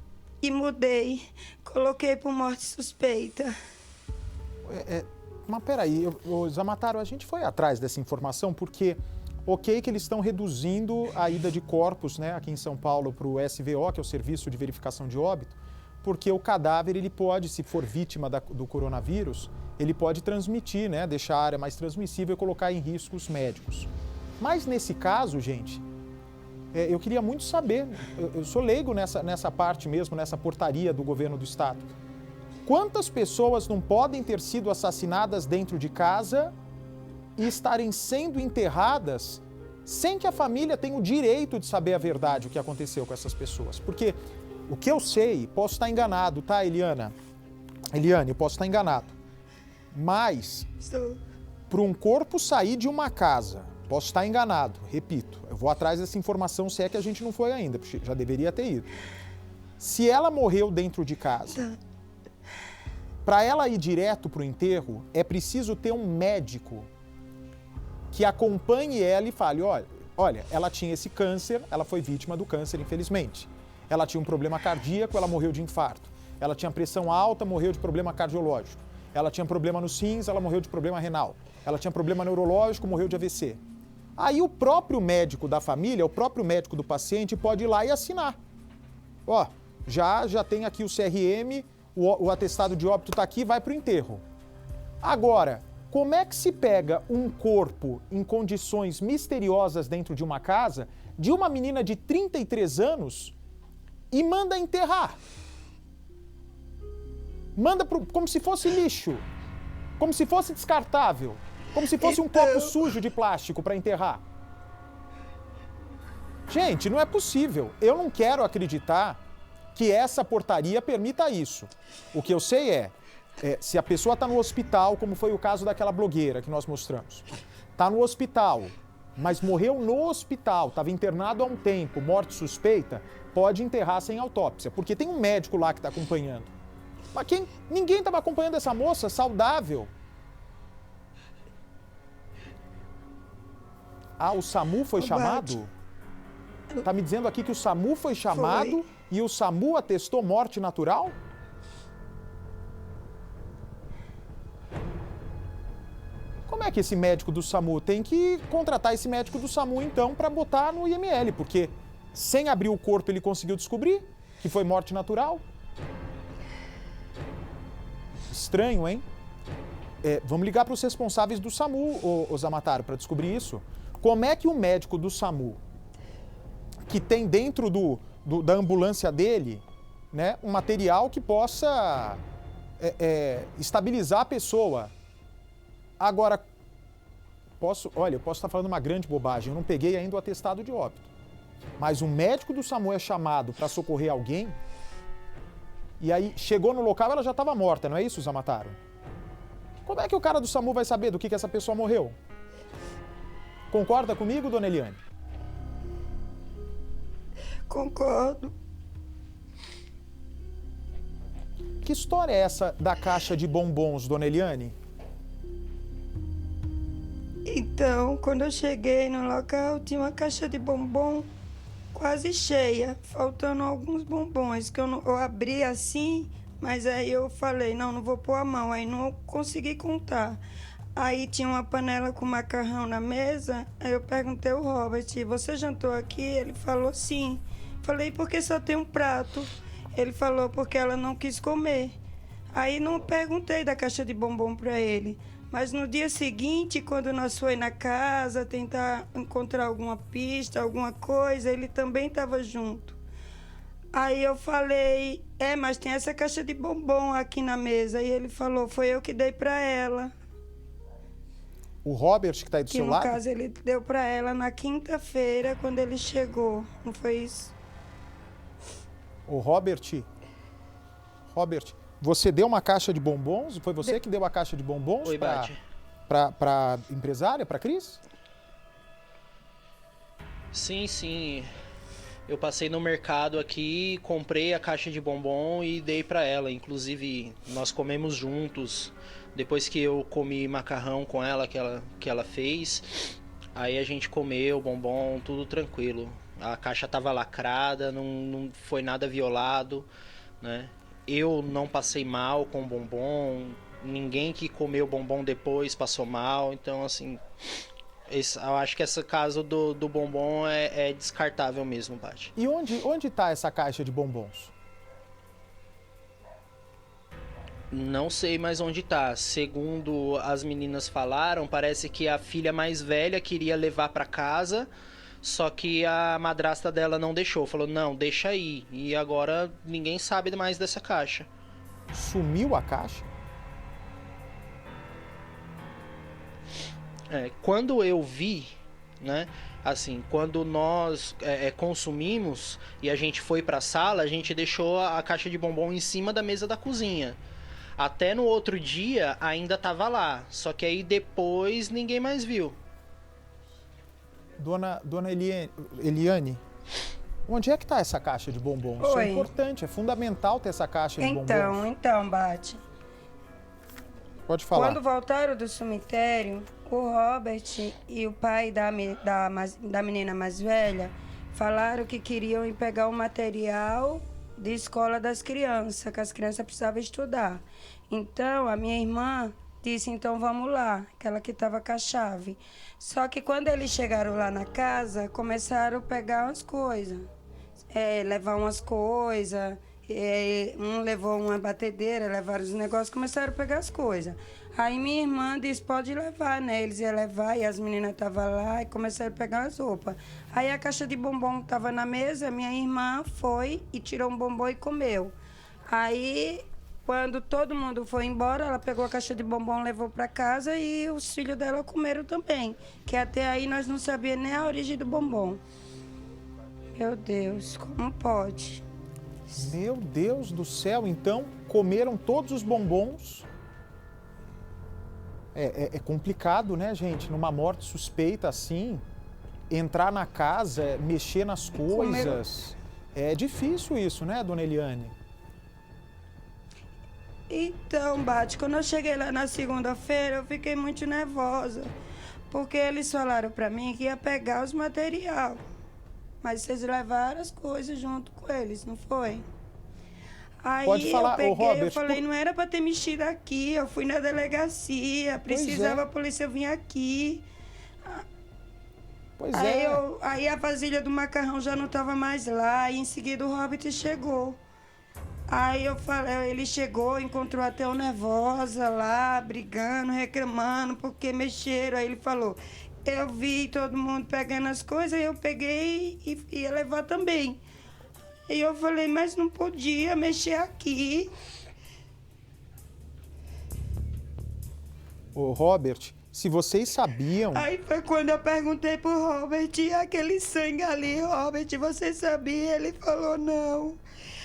mudei. Coloquei por morte suspeita. Mas peraí, Zamataro, a gente foi atrás dessa informação porque ok que eles estão reduzindo a ida de corpos, né, aqui em São Paulo para o SVO, que é o Serviço de Verificação de Óbito, porque o cadáver ele pode, se for vítima do coronavírus, ele pode transmitir, né, deixar a área mais transmissível e colocar em riscos médicos. Mas nesse caso, gente, eu queria muito saber, eu sou leigo nessa parte mesmo, nessa portaria do governo do estado. Quantas pessoas não podem ter sido assassinadas dentro de casa e estarem sendo enterradas sem que a família tenha o direito de saber a verdade, o que aconteceu com essas pessoas? Porque o que eu sei, posso estar enganado, tá, Eliane, eu posso estar enganado. Mas, para um corpo sair de uma casa, posso estar enganado, repito, eu vou atrás dessa informação se é que a gente não foi ainda, porque já deveria ter ido. Se ela morreu dentro de casa, para ela ir direto para o enterro, é preciso ter um médico que acompanhe ela e fale, olha, ela tinha esse câncer, ela foi vítima do câncer, infelizmente. Ela tinha um problema cardíaco, ela morreu de infarto. Ela tinha pressão alta, morreu de problema cardiológico. Ela tinha problema nos rins, ela morreu de problema renal. Ela tinha problema neurológico, morreu de AVC. Aí o próprio médico da família, o próprio médico do paciente pode ir lá e assinar. Já tem aqui o CRM, o atestado de óbito está aqui, vai para o enterro. Agora, como é que se pega um corpo em condições misteriosas dentro de uma casa de uma menina de 33 anos e manda enterrar? Manda como se fosse lixo, como se fosse descartável, como se fosse um copo sujo de plástico para enterrar. Gente, não é possível. Eu não quero acreditar que essa portaria permita isso. O que eu sei se a pessoa está no hospital, como foi o caso daquela blogueira que nós mostramos, está no hospital, mas morreu no hospital, estava internado há um tempo, morte suspeita, pode enterrar sem autópsia, porque tem um médico lá que está acompanhando. Mas ninguém estava acompanhando essa moça saudável. O SAMU foi chamado? Está me dizendo aqui que o SAMU foi chamado e o SAMU atestou morte natural? Como é que esse médico do SAMU tem que contratar esse médico do SAMU, então, para botar no IML? Porque sem abrir o corpo ele conseguiu descobrir que foi morte natural? Estranho, hein? Vamos ligar para os responsáveis do SAMU, ô Zamataro, para descobrir isso. Como é que o médico do SAMU, que tem dentro da ambulância dele, né, um material que possa estabilizar a pessoa. Agora, eu posso estar falando uma grande bobagem, eu não peguei ainda o atestado de óbito. Mas um médico do SAMU é chamado para socorrer alguém, e aí chegou no local, ela já estava morta, não é isso, Zamataro? Como é que o cara do SAMU vai saber do que essa pessoa morreu? Concorda comigo, dona Eliane? Concordo. Que história é essa da caixa de bombons, dona Eliane? Então, quando eu cheguei no local, tinha uma caixa de bombom quase cheia, faltando alguns bombons, que eu abri assim, mas aí eu falei, não vou pôr a mão, aí não consegui contar. Aí tinha uma panela com macarrão na mesa, aí eu perguntei ao Robert, você jantou aqui? Ele falou sim. Falei, por que só tem um prato? Ele falou, porque ela não quis comer. Aí não perguntei da caixa de bombom para ele. Mas no dia seguinte, quando nós fomos na casa tentar encontrar alguma pista, alguma coisa, ele também estava junto. Aí eu falei, mas tem essa caixa de bombom aqui na mesa. E ele falou, foi eu que dei para ela. O Robert, que está aí do seu lado? No caso, ele deu para ela na quinta-feira, quando ele chegou. Não foi isso? O Robert, você deu uma caixa de bombons? Foi você que deu a caixa de bombons para empresária, para Cris? Sim. Eu passei no mercado aqui, comprei a caixa de bombom e dei para ela. Inclusive, nós comemos juntos. Depois que eu comi macarrão com ela, que ela fez, aí a gente comeu bombom, tudo tranquilo. A caixa estava lacrada, não foi nada violado, né? Eu não passei mal com bombom, ninguém que comeu bombom depois passou mal, então assim, Eu acho que esse caso do bombom é descartável mesmo, Bate. E onde tá essa caixa de bombons? Não sei mais onde tá. Segundo as meninas falaram, parece que a filha mais velha queria levar pra casa, só que a madrasta dela não deixou. Falou, não, deixa aí. E agora ninguém sabe mais dessa caixa. Sumiu a caixa? Quando eu vi, né? Assim, quando nós consumimos e a gente foi pra sala, a gente deixou a caixa de bombom em cima da mesa da cozinha. Até no outro dia ainda tava lá, só que aí depois ninguém mais viu. Dona Eliane, onde é que tá essa caixa de bombons? Isso é Oi. importante, é fundamental ter essa caixa de bombons. Então, Bate. Pode falar. Quando voltaram do cemitério, o Robert e o pai da menina mais velha falaram que queriam ir pegar o material de escola das crianças, que as crianças precisavam estudar. Então, a minha irmã disse, então vamos lá, aquela que estava com a chave. Só que quando eles chegaram lá na casa, começaram a pegar umas coisas, levar umas coisas, um levou uma batedeira, levaram os negócios, começaram a pegar as coisas. Aí minha irmã disse, pode levar, né? Eles iam levar e as meninas estavam lá e começaram a pegar as roupas. Aí a caixa de bombom estava na mesa, minha irmã foi e tirou um bombom e comeu. Aí, quando todo mundo foi embora, ela pegou a caixa de bombom, levou para casa e os filhos dela comeram também. Que até aí nós não sabíamos nem a origem do bombom. Meu Deus, como pode? Meu Deus do céu, então comeram todos os bombons. É complicado, né, gente? Numa morte suspeita assim, entrar na casa, mexer nas coisas. É difícil isso, né, dona Eliane? Então, Bate, quando eu cheguei lá na segunda-feira, eu fiquei muito nervosa. Porque eles falaram pra mim que ia pegar os material. Mas vocês levaram as coisas junto com eles, não foi? Aí Pode falar, eu peguei, Robert, eu falei, não era pra ter mexido aqui, eu fui na delegacia, precisava a polícia vir aqui. Pois Aí, é. aí a vasilha do macarrão já não estava mais lá, e em seguida o Robert chegou. Aí eu falei, ele chegou, encontrou até eu nervosa lá, brigando, reclamando, porque mexeram. Aí ele falou, eu vi todo mundo pegando as coisas, eu peguei e ia levar também. E eu falei, mas não podia mexer aqui. Ô, Robert, se vocês sabiam... Aí foi quando eu perguntei pro Robert, e aquele sangue ali, Robert, você sabia? Ele falou, não.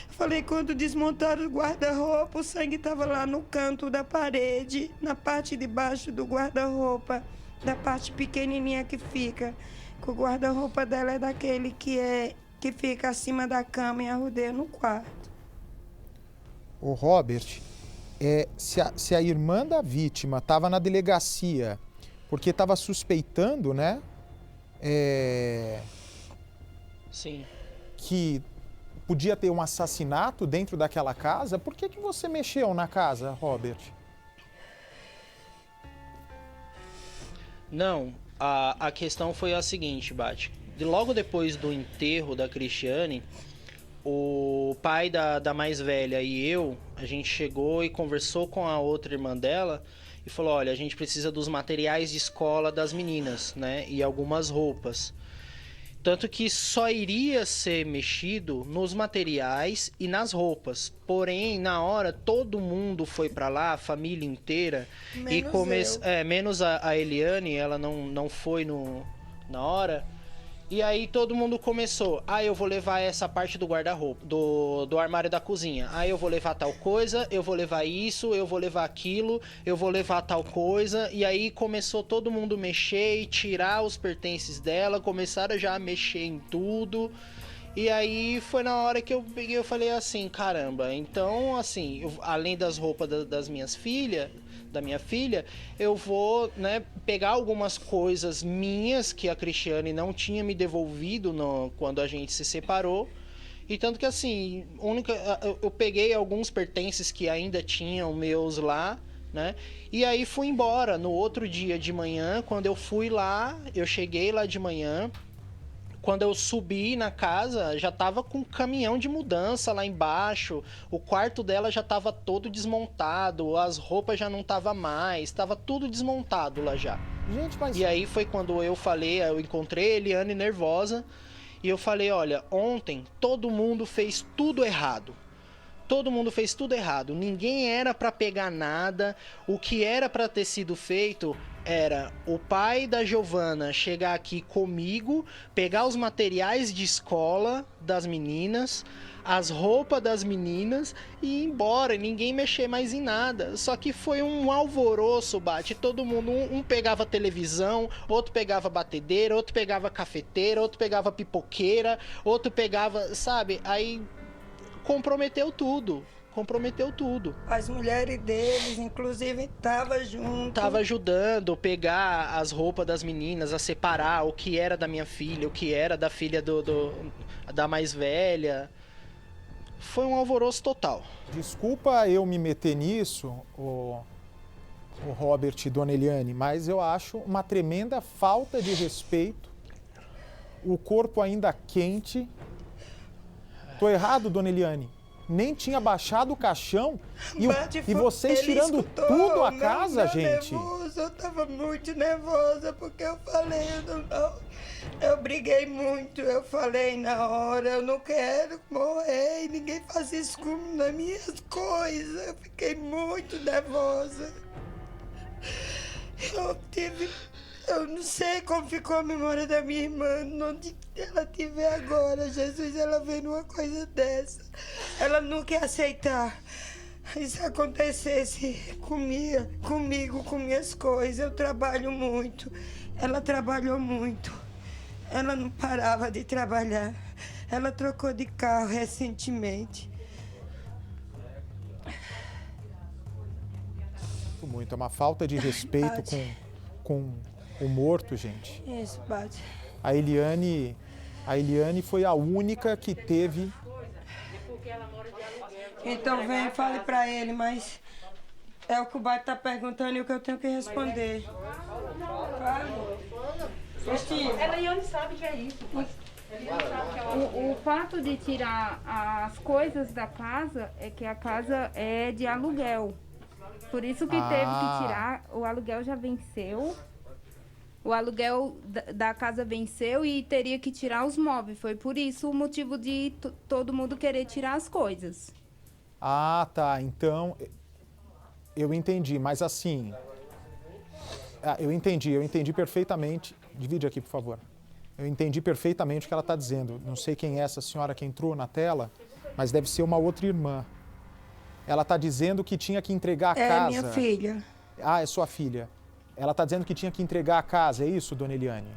Falei, quando desmontaram o guarda-roupa, o sangue estava lá no canto da parede, na parte de baixo do guarda-roupa, da parte pequenininha que fica. Que o guarda-roupa dela é daquele que fica acima da cama e arrudeia no quarto. Ô, Robert, se a irmã da vítima estava na delegacia porque estava suspeitando, né? Sim. Que podia ter um assassinato dentro daquela casa, por que você mexeu na casa, Robert? Não, a questão foi a seguinte, Bate. Logo depois do enterro da Cristiane, o pai da mais velha e eu, a gente chegou e conversou com a outra irmã dela e falou, olha, a gente precisa dos materiais de escola das meninas, né? E algumas roupas. Tanto que só iria ser mexido nos materiais e nas roupas. Porém, na hora, todo mundo foi pra lá, a família inteira. Menos a Eliane, ela não foi na hora. E aí todo mundo começou, eu vou levar essa parte do guarda-roupa, do armário da cozinha. Eu vou levar tal coisa, eu vou levar isso, eu vou levar aquilo, eu vou levar tal coisa. E aí começou todo mundo mexer e tirar os pertences dela, começaram já a mexer em tudo. E aí foi na hora que eu peguei, eu falei assim, caramba, então assim, além das roupas das minhas filhas, da minha filha, eu vou, né, pegar algumas coisas minhas que a Cristiane não tinha me devolvido quando a gente se separou. E tanto que assim, eu peguei alguns pertences que ainda tinham meus lá, né? E aí fui embora. No outro dia de manhã, quando eu fui lá, eu cheguei lá de manhã. Quando eu subi na casa, já tava com um caminhão de mudança lá embaixo. O quarto dela já tava todo desmontado, as roupas já não tava mais, tava tudo desmontado lá já. Gente, mas... E aí foi quando eu falei, eu encontrei a Eliane nervosa, e eu falei, olha, ontem todo mundo fez tudo errado. Todo mundo fez tudo errado. Ninguém era para pegar nada. O que era para ter sido feito era o pai da Giovana chegar aqui comigo, pegar os materiais de escola das meninas, as roupas das meninas e ir embora. Ninguém mexer mais em nada. Só que foi um alvoroço, Bate. Todo mundo, um pegava televisão, outro pegava batedeira, outro pegava cafeteira, outro pegava pipoqueira, outro pegava, sabe? Aí comprometeu tudo. As mulheres deles, inclusive, estavam junto. Tava ajudando a pegar as roupas das meninas, a separar o que era da minha filha, o que era da filha da mais velha. Foi um alvoroço total. Desculpa eu me meter nisso, o Robert e Dona Eliane, mas eu acho uma tremenda falta de respeito. O corpo ainda quente. Tô errado, Dona Eliane? Nem tinha baixado o caixão e vocês tirando tudo a casa, gente. Nervoso, eu tava muito nervosa porque eu falei, eu briguei muito, eu falei na hora, eu não quero morrer, ninguém faz isso com as minhas coisas. Eu fiquei muito nervosa. Eu não sei como ficou a memória da minha irmã, onde ela estiver agora. Jesus, ela vendo uma coisa dessa. Ela não quer aceitar. Isso acontecesse comigo, com minhas coisas. Eu trabalho muito. Ela trabalhou muito. Ela não parava de trabalhar. Ela trocou de carro recentemente. Muito, é uma falta de respeito com o morto, gente. Isso, Bate. A Eliane foi a única que teve... Então vem, fale pra ele, mas é o que o Bate tá perguntando e o que eu tenho que responder. Ela Eliane sabe que é isso. O fato de tirar as coisas da casa é que a casa é de aluguel. Por isso que teve que tirar, o aluguel já venceu. O aluguel da casa venceu e teria que tirar os móveis. Foi por isso o motivo de todo mundo querer tirar as coisas. Ah, tá. Então, eu entendi. Mas assim... eu entendi perfeitamente. Divide aqui, por favor. Eu entendi perfeitamente o que ela está dizendo. Não sei quem é essa senhora que entrou na tela, mas deve ser uma outra irmã. Ela está dizendo que tinha que entregar a casa... É minha filha. Ah, é sua filha. Ela está dizendo que tinha que entregar a casa, é isso, Dona Eliane?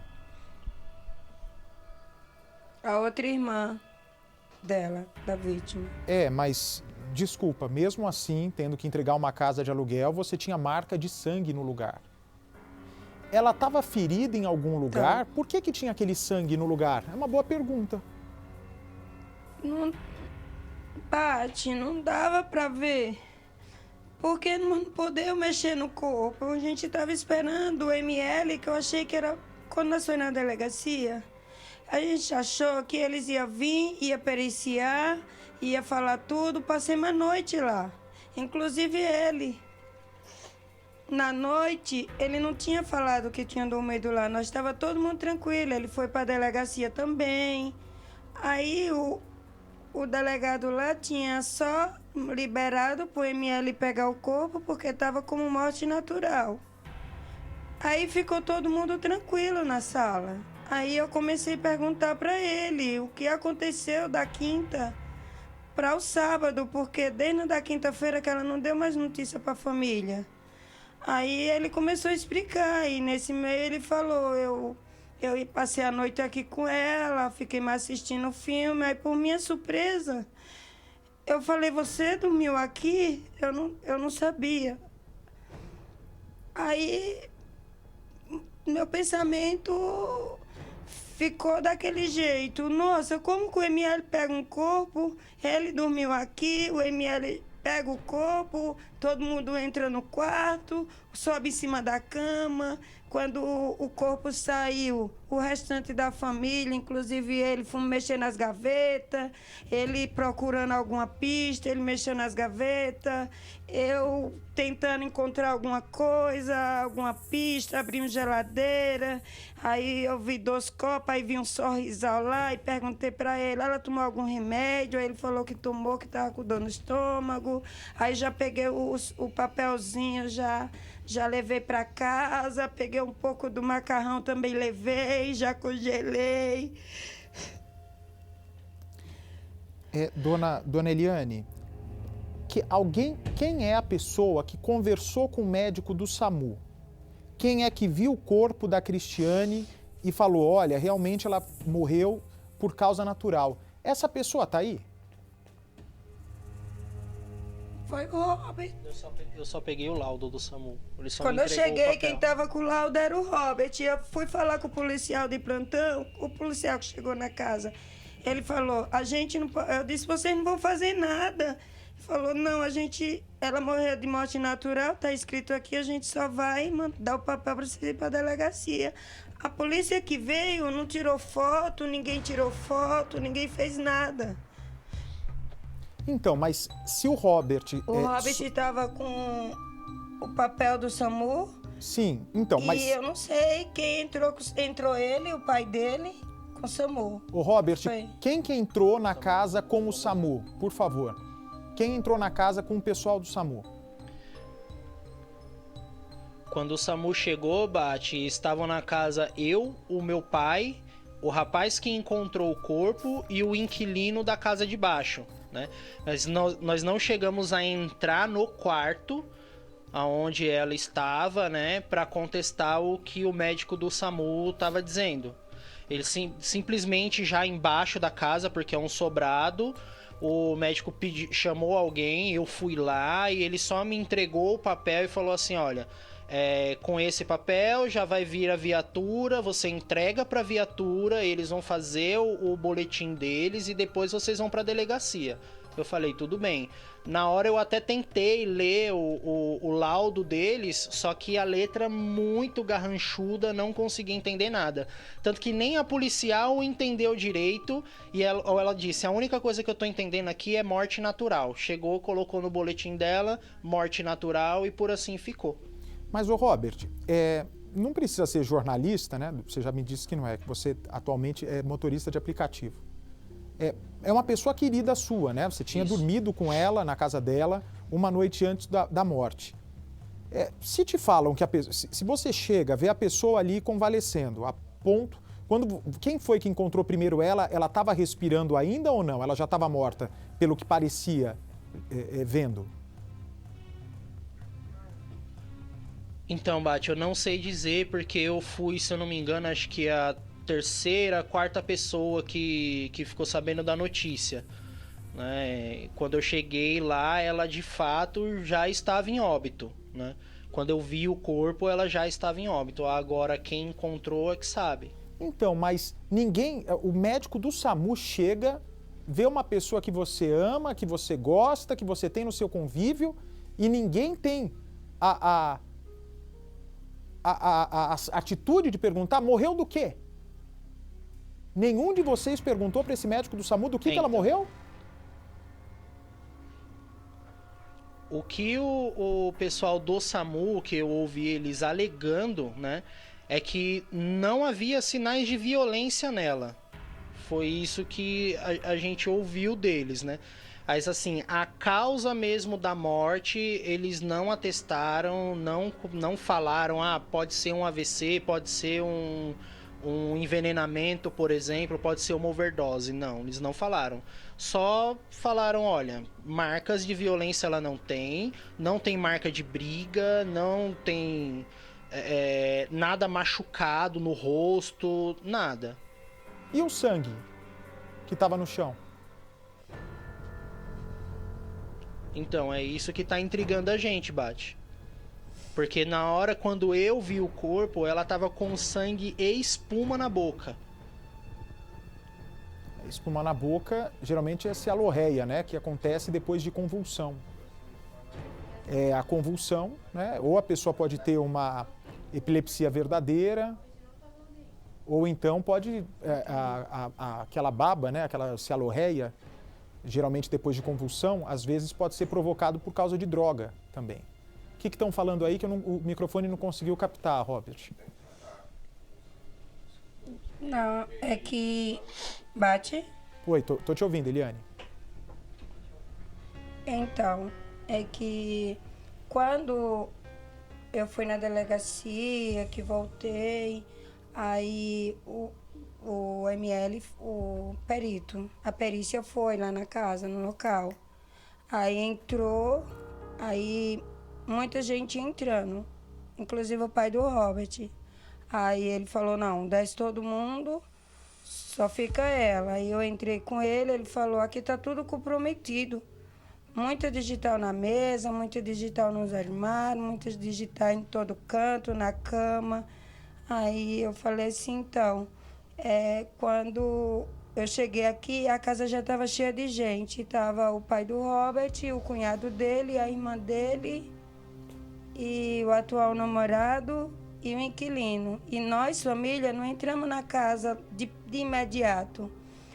A outra irmã dela, da vítima. É, mas, desculpa, mesmo assim, tendo que entregar uma casa de aluguel, você tinha marca de sangue no lugar. Ela estava ferida em algum lugar? Por que tinha aquele sangue no lugar? É uma boa pergunta. Não, Bate, não dava pra ver. Porque não podeu mexer no corpo. A gente estava esperando o ML, que eu achei que era quando nós foi na delegacia. A gente achou que eles iam vir, ia periciar, ia falar tudo. Passei uma noite lá. Inclusive ele. Na noite, ele não tinha falado que tinha dormido lá. Nós estava todo mundo tranquilo. Ele foi para a delegacia também. Aí o delegado lá tinha só liberado para o ML pegar o corpo porque estava como morte natural. Aí ficou todo mundo tranquilo na sala. Aí eu comecei a perguntar para ele o que aconteceu da quinta para o sábado, porque desde a quinta-feira que ela não deu mais notícia para a família. Aí ele começou a explicar e nesse meio ele falou, eu passei a noite aqui com ela, fiquei mais assistindo o filme, aí por minha surpresa, eu falei, você dormiu aqui? Eu não sabia. Aí meu pensamento ficou daquele jeito. Nossa, como que o ML pega um corpo, ele dormiu aqui, o ML pega o corpo, todo mundo entra no quarto, sobe em cima da cama. Quando o corpo saiu, o restante da família, inclusive ele, foi mexer nas gavetas, ele procurando alguma pista, ele mexeu nas gavetas, eu tentando encontrar alguma coisa, alguma pista, abrindo geladeira. Aí eu vi 2 copos, aí vi um sorrisal lá e perguntei para ele, ela tomou algum remédio? Aí ele falou que tomou, que estava com dor no estômago. Aí já peguei o papelzinho, já levei para casa, peguei um pouco do macarrão, também levei, já congelei. Dona Eliane, quem é a pessoa que conversou com o médico do SAMU? Quem é que viu o corpo da Cristiane e falou, olha, realmente ela morreu por causa natural? Essa pessoa está aí? Foi o Robert. Eu só peguei o laudo do SAMU. Ele só Quando me eu entregou o cheguei, papel. quem estava com o laudo era o Robert. E eu fui falar com o policial de plantão, o policial que chegou na casa. Ele falou, a gente não pode... Eu disse, vocês não vão fazer nada. Ele falou, não, ela morreu de morte natural, está escrito aqui, a gente só vai dar o papel para você ir para a delegacia. A polícia que veio não tirou foto, ninguém fez nada. Então, mas se o Robert... O Robert estava com o papel do SAMU. Sim, então, mas... E eu não sei quem entrou ele, o pai dele, com o SAMU. O Robert, Foi. quem que entrou na casa com o SAMU, por favor? Quem entrou na casa com o pessoal do SAMU? Quando o SAMU chegou, Bate, estavam na casa eu, o meu pai, o rapaz que encontrou o corpo e o inquilino da casa de baixo, né? Mas nós não chegamos a entrar no quarto aonde ela estava, né, para contestar o que o médico do SAMU estava dizendo. Ele simplesmente já embaixo da casa, porque é um sobrado, o médico chamou alguém, eu fui lá e ele só me entregou o papel e falou assim, olha, com esse papel já vai vir a viatura, você entrega para a viatura, eles vão fazer o boletim deles e depois vocês vão para a delegacia. Eu falei, tudo bem. Na hora eu até tentei ler o laudo deles, só que a letra muito garranchuda, não consegui entender nada. Tanto que nem a policial entendeu direito e ela disse, a única coisa que eu tô entendendo aqui é morte natural. Chegou, colocou no boletim dela, morte natural e por assim ficou. Mas, ô Robert, não precisa ser jornalista, né? Você já me disse que não é, que você atualmente é motorista de aplicativo. É uma pessoa querida sua, né? Você tinha dormido com ela na casa dela uma noite antes da morte. Se te falam que se você chega, vê a pessoa ali convalescendo, a ponto... Quem foi que encontrou primeiro ela? Ela estava respirando ainda ou não? Ela já estava morta, pelo que parecia vendo? Então, Bate, eu não sei dizer porque eu fui, se eu não me engano, acho que a terceira, quarta pessoa que ficou sabendo da notícia, né? Quando eu cheguei lá, ela de fato já estava em óbito, né? Quando eu vi o corpo, ela já estava em óbito. Agora, quem encontrou é que sabe. Então, mas o médico do SAMU chega, vê uma pessoa que você ama, que você gosta, que você tem no seu convívio e ninguém tem a atitude de perguntar, morreu do quê? Nenhum de vocês perguntou para esse médico do SAMU do que ela morreu? O que o pessoal do SAMU, que eu ouvi eles alegando, né, é que não havia sinais de violência nela. Foi isso que a gente ouviu deles, né? Mas assim, a causa mesmo da morte, eles não atestaram, não falaram, pode ser um AVC, pode ser um envenenamento, por exemplo, pode ser uma overdose. Não, eles não falaram. Só falaram, olha, marcas de violência ela não tem marca de briga, não tem nada machucado no rosto, nada. E o sangue que estava no chão? Então, é isso que tá intrigando a gente, Bate. Porque na hora, quando eu vi o corpo, ela tava com sangue e espuma na boca. Espuma na boca, geralmente é cialorreia, né? Que acontece depois de convulsão. é a convulsão, né? Ou a pessoa pode ter uma epilepsia verdadeira, ou então pode, aquela baba, né? Aquela cialorreia, geralmente depois de convulsão, às vezes pode ser provocado por causa de droga também. O que estão falando aí que o microfone não conseguiu captar, Robert? Não, é que bate. Oi, tô te ouvindo, Eliane. Então, é que quando eu fui na delegacia, que voltei, aí o ML, o perito, a perícia foi lá na casa, no local. Aí entrou, aí muita gente entrando, inclusive o pai do Robert. Aí ele falou, não, desce todo mundo, só fica ela. Aí eu entrei com ele falou, aqui tá tudo comprometido. Muita digital na mesa, muita digital nos armários, muita digital em todo canto, na cama. Aí eu falei assim, então, quando eu cheguei aqui, a casa já estava cheia de gente. Tava o pai do Robert, o cunhado dele, a irmã dele, e o atual namorado e o inquilino. E nós, família, não entramos na casa de imediato.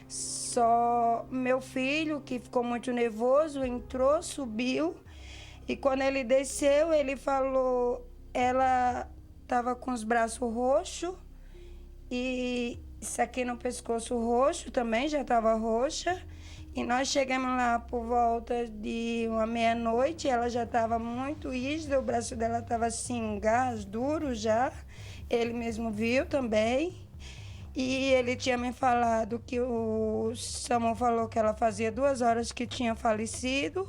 Só meu filho, que ficou muito nervoso, entrou, subiu. E quando ele desceu, ele falou, ela estava com os braços roxos. E isso aqui no pescoço roxo também, já estava roxa. E nós chegamos lá por volta de uma meia-noite, ela já estava muito rígida, o braço dela estava assim, gás duro já. Ele mesmo viu também. E ele tinha me falado que o SAMU falou que ela fazia 2 horas que tinha falecido.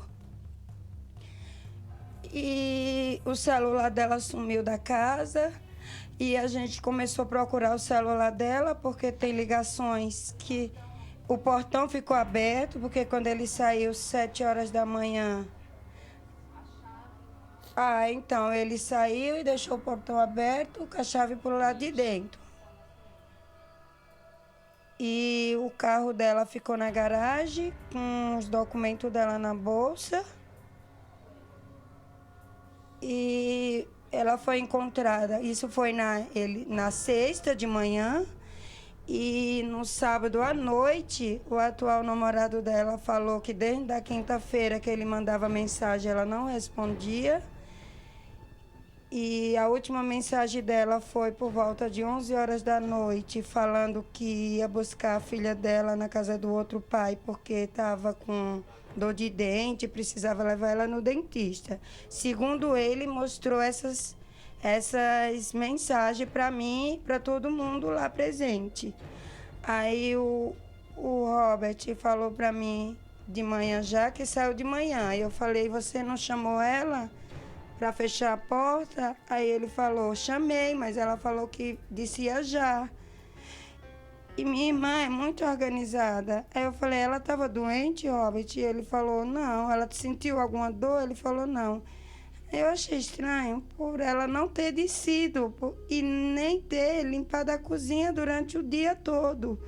E o celular dela sumiu da casa. E a gente começou a procurar o celular dela, porque tem ligações que o portão ficou aberto, porque quando ele saiu 7 horas da manhã... então ele saiu e deixou o portão aberto, com a chave pro lado de dentro. E o carro dela ficou na garagem, com os documentos dela na bolsa. E ela foi encontrada, isso foi na sexta de manhã. E no sábado à noite, o atual namorado dela falou que desde a quinta-feira que ele mandava mensagem, ela não respondia. E a última mensagem dela foi por volta de 11 horas da noite, falando que ia buscar a filha dela na casa do outro pai, porque estava com dor de dente, precisava levar ela no dentista. Segundo ele, mostrou essas mensagens para mim e para todo mundo lá presente. Aí o Robert falou para mim de manhã já, que saiu de manhã. Eu falei, você não chamou ela para fechar a porta? Aí ele falou, chamei, mas ela falou que descia já. E minha irmã é muito organizada. Aí eu falei, ela estava doente, Robert? E ele falou, não. Ela sentiu alguma dor? Ele falou, não. Eu achei estranho por ela não ter descido e nem ter limpado a cozinha durante o dia todo.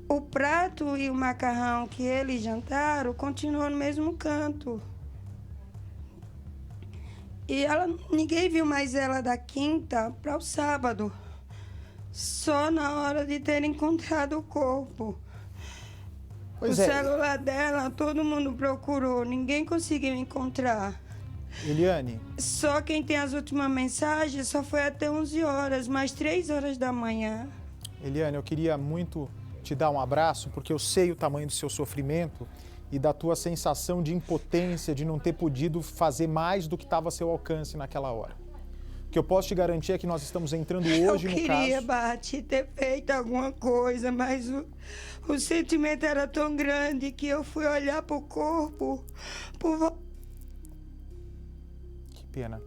O prato e o macarrão que eles jantaram continuou no mesmo canto. E ninguém viu mais ela da quinta para o sábado, só na hora de ter encontrado o corpo. O celular dela, todo mundo procurou, ninguém conseguiu encontrar. Eliane. Só quem tem as últimas mensagens só foi até 11 horas, mais 3 horas da manhã. Eliane, eu queria muito te dar um abraço, porque eu sei o tamanho do seu sofrimento e da tua sensação de impotência, de não ter podido fazer mais do que estava a seu alcance naquela hora. O que eu posso te garantir é que nós estamos entrando hoje no caso... Eu queria, Bate, ter feito alguma coisa, mas o sentimento era tão grande que eu fui olhar para o corpo... Pena.